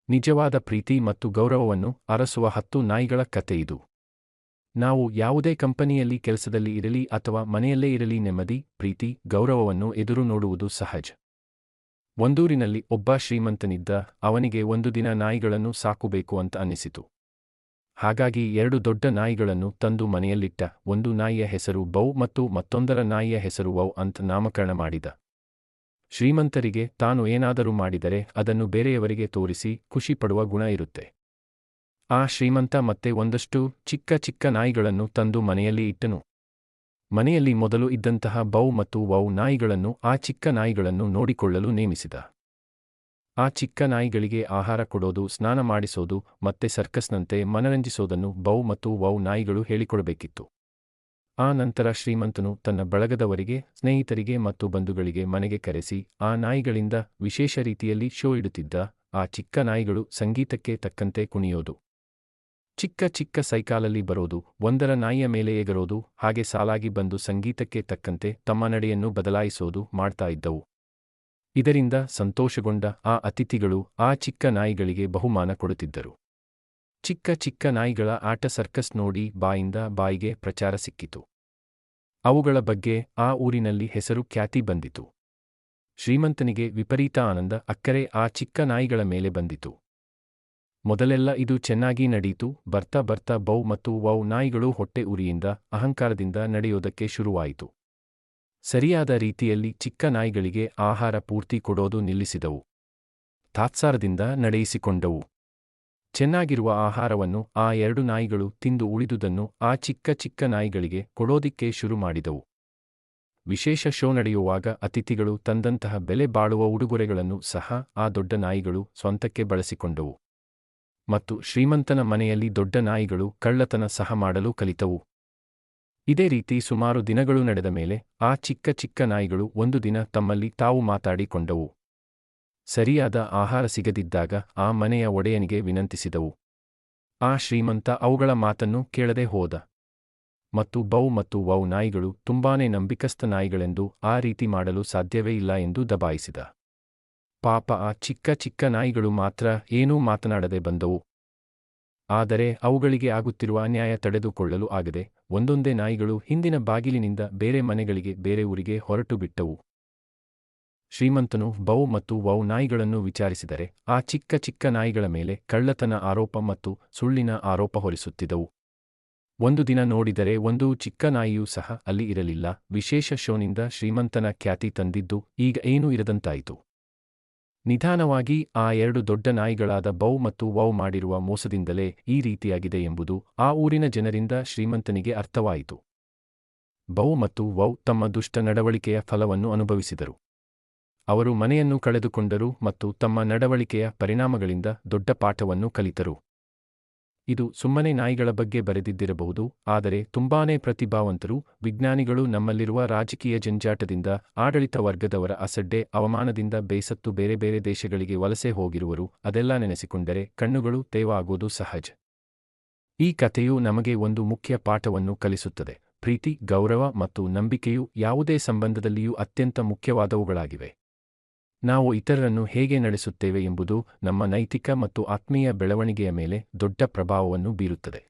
ನಿಜವಾದ ಪ್ರೀತಿ ಮತ್ತು ಗೌರವವನ್ನು ಅರಸುವ 10 ನಾಯಿಗಳ ಕಥೆಯಿದು. ನಾವು ಯಾವುದೇ ಕಂಪನಿಯಲ್ಲಿ ಕೆಲಸದಲ್ಲಿ ಇರಲಿ ಅಥವಾ ಮನೆಯಲ್ಲೇ ಇರಲಿ ನೆಮ್ಮದಿ, ಪ್ರೀತಿ, ಗೌರವವನ್ನು ಎದುರು ನೋಡುವುದು ಸಹಜ. ಒಂದೂರಿನಲ್ಲಿ ಒಬ್ಬ ಶ್ರೀಮಂತನಿದ್ದ. ಅವನಿಗೆ ಒಂದು ದಿನ ನಾಯಿಗಳನ್ನು ಸಾಕಬೇಕು ಅಂತ ಅನ್ನಿಸಿತು. ಹಾಗಾಗಿ 2 ದೊಡ್ಡ ನಾಯಿಗಳನ್ನು ತಂದು ಮನೆಯಲ್ಲಿಟ್ಟ. ಒಂದು ನಾಯಿಯ ಹೆಸರು ಬೌ ಮತ್ತು ಮತ್ತೊಂದರ ನಾಯಿಯ ಹೆಸರು ವೌ ಅಂತ ನಾಮಕರಣ ಮಾಡಿದ. ಶ್ರೀಮಂತರಿಗೆ ತಾನು ಏನಾದರೂ ಮಾಡಿದರೆ ಅದನ್ನು ಬೇರೆಯವರಿಗೆ ತೋರಿಸಿ ಖುಷಿಪಡುವ ಗುಣ ಇರುತ್ತೆ. ಆ ಶ್ರೀಮಂತ ಮತ್ತೆ ಒಂದಷ್ಟು ಚಿಕ್ಕ ಚಿಕ್ಕ ನಾಯಿಗಳನ್ನು ತಂದು ಮನೆಯಲ್ಲಿ ಇಟ್ಟನು. ಮನೆಯಲ್ಲಿ ಮೊದಲು ಇದ್ದಂತಹ ಬೌ ಮತ್ತು ವೌ ನಾಯಿಗಳನ್ನು ಆ ಚಿಕ್ಕ ನಾಯಿಗಳನ್ನು ನೋಡಿಕೊಳ್ಳಲು ನೇಮಿಸಿದ. ಆ ಚಿಕ್ಕ ನಾಯಿಗಳಿಗೆ ಆಹಾರ ಕೊಡೋದು, ಸ್ನಾನ ಮಾಡಿಸೋದು ಮತ್ತೆ ಸರ್ಕಸ್ನಂತೆ ಮನರಂಜಿಸೋದನ್ನು ಬೌ ಮತ್ತು ವೌ ನಾಯಿಗಳು ಹೇಳಿಕೊಡಬೇಕಿತ್ತು. ಆ ನಂತರ ಶ್ರೀಮಂತನು ತನ್ನ ಬಳಗದವರಿಗೆ, ಸ್ನೇಹಿತರಿಗೆ ಮತ್ತು ಬಂಧುಗಳಿಗೆ ಮನೆಗೆ ಕರೆಸಿ ಆ ನಾಯಿಗಳಿಂದ ವಿಶೇಷ ರೀತಿಯಲ್ಲಿ ಶೋ ಇಡುತ್ತಿದ್ದ. ಆ ಚಿಕ್ಕ ನಾಯಿಗಳು ಸಂಗೀತಕ್ಕೆ ತಕ್ಕಂತೆ ಕುಣಿಯೋದು, ಚಿಕ್ಕ ಚಿಕ್ಕ ಸೈಕಲಲ್ಲಿ ಬರೋದು, ಒಂದರ ನಾಯಿಯ ಮೇಲೆ ಎಗರೋದು, ಹಾಗೆ ಸಾಲಾಗಿ ಬಂದು ಸಂಗೀತಕ್ಕೆ ತಕ್ಕಂತೆ ತಮ್ಮ ನಡೆಯನ್ನು ಬದಲಾಯಿಸೋದು ಮಾಡ್ತಾ ಇದ್ದವು. ಇದರಿಂದ ಸಂತೋಷಗೊಂಡ ಆ ಅತಿಥಿಗಳು ಆ ಚಿಕ್ಕ ನಾಯಿಗಳಿಗೆ ಬಹುಮಾನ ಕೊಡುತ್ತಿದ್ದರು. ಚಿಕ್ಕ ಚಿಕ್ಕ ನಾಯಿಗಳ ಆಟ ಸರ್ಕಸ್ ನೋಡಿ ಬಾಯಿಂದ ಬಾಯಿಗೆ ಪ್ರಚಾರ ಸಿಕ್ಕಿತು. ಅವುಗಳ ಬಗ್ಗೆ ಆ ಊರಿನಲ್ಲಿ ಹೆಸರು ಖ್ಯಾತಿ ಬಂದಿತು. ಶ್ರೀಮಂತನಿಗೆ ವಿಪರೀತ ಆನಂದ, ಅಕ್ಕರೆ ಆ ಚಿಕ್ಕ ನಾಯಿಗಳ ಮೇಲೆ ಬಂದಿತು. ಮೊದಲೆಲ್ಲ ಇದು ಚೆನ್ನಾಗಿ ನಡೆಯಿತು. ಬರ್ತಾ ಬರ್ತಾ ಬೌ ಮತ್ತು ವೌ ನಾಯಿಗಳು ಹೊಟ್ಟೆ ಉರಿಯಿಂದ, ಅಹಂಕಾರದಿಂದ ನಡೆಯೋದಕ್ಕೆ ಶುರುವಾಯಿತು. ಸರಿಯಾದ ರೀತಿಯಲ್ಲಿ ಚಿಕ್ಕ ನಾಯಿಗಳಿಗೆ ಆಹಾರ ಪೂರ್ತಿ ಕೊಡೋದು ನಿಲ್ಲಿಸಿದವು. ತಾತ್ಸಾರದಿಂದ ನಡೆಯಿಸಿಕೊಂಡವು. ಚೆನ್ನಾಗಿರುವ ಆಹಾರವನ್ನು ಆ 2 ನಾಯಿಗಳು ತಿಂದು ಉಳಿದುದನ್ನು ಆ ಚಿಕ್ಕ ಚಿಕ್ಕ ನಾಯಿಗಳಿಗೆ ಕೊಡೋದಿಕ್ಕೆ ಶುರು ಮಾಡಿದವು. ವಿಶೇಷ ಶೋ ನಡೆಯುವಾಗ ಅತಿಥಿಗಳು ತಂದಂತಹ ಬೆಲೆ ಬಾಳುವ ಉಡುಗೊರೆಗಳನ್ನು ಸಹ ಆ ದೊಡ್ಡ ನಾಯಿಗಳು ಸ್ವಂತಕ್ಕೆ ಬಳಸಿಕೊಂಡವು. ಮತ್ತು ಶ್ರೀಮಂತನ ಮನೆಯಲ್ಲಿ ದೊಡ್ಡ ನಾಯಿಗಳು ಕಳ್ಳತನ ಸಹ ಮಾಡಲು ಕಲಿತವು. ಇದೇ ರೀತಿ ಸುಮಾರು ದಿನಗಳು ನಡೆದ ಮೇಲೆ ಆ ಚಿಕ್ಕ ಚಿಕ್ಕ ನಾಯಿಗಳು ಒಂದು ದಿನ ತಮ್ಮಲ್ಲಿ ತಾವು ಮಾತಾಡಿಕೊಂಡವು. ಸರಿಯಾದ ಆಹಾರ ಸಿಗದಿದ್ದಾಗ ಆ ಮನೆಯ ಒಡೆಯನಿಗೆ ವಿನಂತಿಸಿದವು. ಆ ಶ್ರೀಮಂತ ಅವುಗಳ ಮಾತನ್ನು ಕೇಳದೆ ಹೋದ. ಮತ್ತು ಬೌ ಮತ್ತು ವೌ ನಾಯಿಗಳು ತುಂಬಾನೇ ನಂಬಿಕಸ್ಥ ನಾಯಿಗಳೆಂದು ಆ ರೀತಿ ಮಾಡಲು ಸಾಧ್ಯವೇ ಇಲ್ಲ ಎಂದು ದಬಾಯಿಸಿದ. ಪಾಪ ಆ ಚಿಕ್ಕ ಚಿಕ್ಕ ನಾಯಿಗಳು ಮಾತ್ರ ಏನೂ ಮಾತನಾಡದೆ ಬಂದವು. ಆದರೆ ಅವುಗಳಿಗೆ ಆಗುತ್ತಿರುವ ಅನ್ಯಾಯ ತಡೆದುಕೊಳ್ಳಲು ಆಗದೆ ಒಂದೊಂದೇ ನಾಯಿಗಳು ಹಿಂದಿನ ಬಾಗಿಲಿನಿಂದ ಬೇರೆ ಮನೆಗಳಿಗೆ, ಬೇರೆ ಊರಿಗೆ ಹೊರಟು ಬಿಟ್ಟವು. ಶ್ರೀಮಂತನು ಬೌ ಮತ್ತು ವೌ ನಾಯಿಗಳನ್ನು ವಿಚಾರಿಸಿದರೆ ಆ ಚಿಕ್ಕ ಚಿಕ್ಕ ನಾಯಿಗಳ ಮೇಲೆ ಕಳ್ಳತನ ಆರೋಪ ಮತ್ತು ಸುಳ್ಳಿನ ಆರೋಪ ಹೊರಿಸುತ್ತಿದ್ದವು. ಒಂದು ದಿನ ನೋಡಿದರೆ ಒಂದು ಚಿಕ್ಕ ನಾಯಿಯೂ ಸಹ ಅಲ್ಲಿ ಇರಲಿಲ್ಲ. ವಿಶೇಷ ಶೋನಿಂದ ಶ್ರೀಮಂತನ ಖ್ಯಾತಿ ತಂದಿದ್ದು ಈಗ ಏನೂ ಇರದಂತಾಯಿತು. ನಿಧಾನವಾಗಿ ಆ 2 ದೊಡ್ಡ ನಾಯಿಗಳಾದ ಬೌ ಮತ್ತು ವೌ ಮಾಡಿರುವ ಮೋಸದಿಂದಲೇ ಈ ರೀತಿಯಾಗಿದೆ ಎಂಬುದು ಆ ಊರಿನ ಜನರಿಂದ ಶ್ರೀಮಂತನಿಗೆ ಅರ್ಥವಾಯಿತು. ಬೌ ಮತ್ತು ವೌ ತಮ್ಮ ದುಷ್ಟ ನಡವಳಿಕೆಯ ಫಲವನ್ನು ಅನುಭವಿಸಿದರು. ಅವರು ಮನೆಯನ್ನು ಕಳೆದುಕೊಂಡರು ಮತ್ತು ತಮ್ಮ ನಡವಳಿಕೆಯ ಪರಿಣಾಮಗಳಿಂದ ದೊಡ್ಡ ಪಾಠವನ್ನು ಕಲಿತರು. ಇದು ಸುಮ್ಮನೆ ನಾಯಿಗಳ ಬಗ್ಗೆ ಬರೆದಿದ್ದಿರಬಹುದು, ಆದರೆ ತುಂಬಾನೇ ಪ್ರತಿಭಾವಂತರು, ವಿಜ್ಞಾನಿಗಳು, ನಮ್ಮಲ್ಲಿರುವ ರಾಜಕೀಯ ಜಂಜಾಟದಿಂದ, ಆಡಳಿತ ವರ್ಗದವರ ಅಸಡ್ಡೆ, ಅವಮಾನದಿಂದ ಬೇಸತ್ತು ಬೇರೆ ಬೇರೆ ದೇಶಗಳಿಗೆ ವಲಸೆ ಹೋಗಿರುವರು. ಅದೆಲ್ಲ ನೆನೆಸಿಕೊಂಡರೆ ಕಣ್ಣುಗಳು ತೇವ ಆಗೋದು ಸಹಜ. ಈ ಕಥೆಯು ನಮಗೆ ಒಂದು ಮುಖ್ಯ ಪಾಠವನ್ನು ಕಲಿಸುತ್ತದೆ. ಪ್ರೀತಿ, ಗೌರವ ಮತ್ತು ನಂಬಿಕೆಯು ಯಾವುದೇ ಸಂಬಂಧದಲ್ಲಿಯೂ ಅತ್ಯಂತ ಮುಖ್ಯವಾದವುಗಳಾಗಿವೆ. ನಾವು ಇತರರನ್ನು ಹೇಗೆ ನಡೆಸುತ್ತೇವೆ ಎಂಬುದು ನಮ್ಮ ನೈತಿಕ ಮತ್ತು ಆತ್ಮೀಯ ಬೆಳವಣಿಗೆಯ ಮೇಲೆ ದೊಡ್ಡ ಪ್ರಭಾವವನ್ನು ಬೀರುತ್ತದೆ.